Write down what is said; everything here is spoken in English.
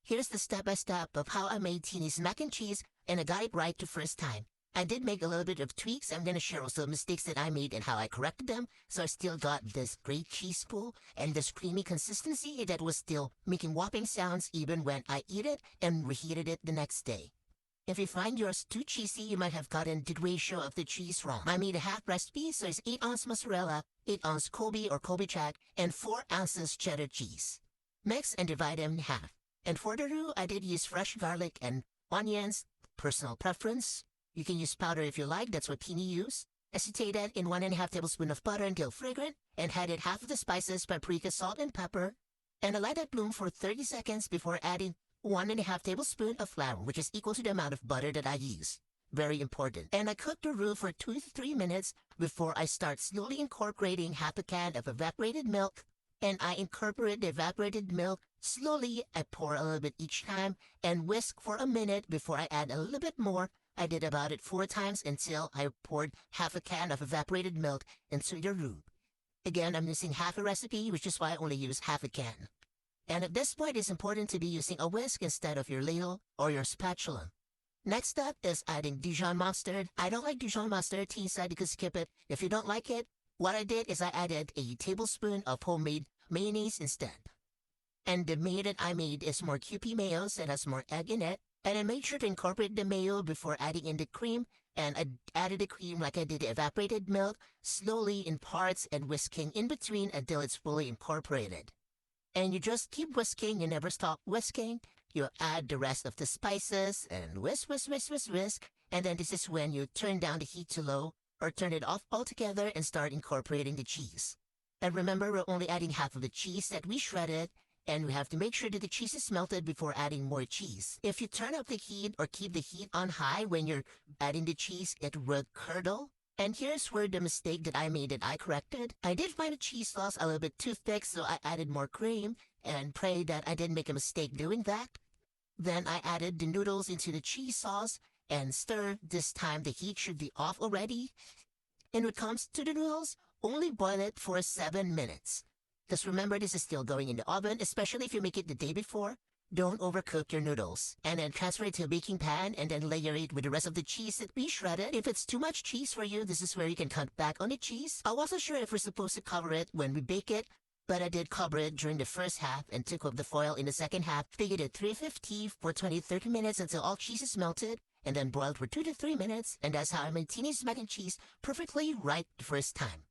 Here's the step-by-step of how I made Teeny's mac and cheese, and I got it right the first time. I did make a little bit of tweaks. I'm gonna share also mistakes that I made and how I corrected them, so I still got this great cheese pool and this creamy consistency that was still making whopping sounds even when I eat it and reheated it the next day. If you find yours too cheesy, you might have gotten the ratio of the cheese wrong. I made a half recipe, so it's 8 ounce mozzarella, 8 ounce Colby or Colby Jack, and 4 ounces cheddar cheese. Mix and divide them in half. And for the roux, I did use fresh garlic and onions, personal preference. You can use powder if you like, that's what Teeny used. I sauteed that in 1½ tablespoon of butter until fragrant, and added half of the spices, paprika, salt, and pepper. And I let that bloom for 30 seconds before adding 1½ tablespoon of flour, which is equal to the amount of butter that I use. Very important. And I cooked the roux for 2 to 3 minutes before I start slowly incorporating half a can of evaporated milk. And I incorporate the evaporated milk slowly. I pour a little bit each time and whisk for a minute before I add a little bit more. I did about it 4 times until I poured half a can of evaporated milk into the roux. Again, I'm using half a recipe, which is why I only use half a can. And at this point, it's important to be using a whisk instead of your ladle or your spatula. Next step is adding Dijon mustard. I don't like Dijon mustard. Teen said you could skip it. If you don't like it, what I did is I added a tablespoon of homemade mayonnaise instead. And the mayo that I made is more Kewpie mayo, so it has more egg in it. And I made sure to incorporate the mayo before adding in the cream. And I added the cream like I did the evaporated milk, slowly in parts and whisking in between until it's fully incorporated. And you just keep whisking, you never stop whisking. You add the rest of the spices and whisk, whisk, whisk, whisk, whisk. And then this is when you turn down the heat to low or turn it off altogether and start incorporating the cheese. And remember, we're only adding half of the cheese that we shredded, and we have to make sure that the cheese is melted before adding more cheese. If you turn up the heat or keep the heat on high when you're adding the cheese, it will curdle. And here's where the mistake that I made that I corrected. I did find the cheese sauce a little bit too thick, so I added more cream and prayed that I didn't make a mistake doing that. Then I added the noodles into the cheese sauce and stir. This time the heat should be off already. And when it comes to the noodles, only boil it for 7 minutes. Just remember, this is still going in the oven, especially if you make it the day before. Don't overcook your noodles. And then transfer it to a baking pan and then layer it with the rest of the cheese that we shredded. If it's too much cheese for you, this is where you can cut back on the cheese. I wasn't sure if we're supposed to cover it when we bake it, but I did cover it during the first half and took off the foil in the second half. Bake it at 350 for 20-30 minutes until all cheese is melted, and then boiled for 2 to 3 minutes. And that's how I made Teeny's mac and cheese perfectly right the first time.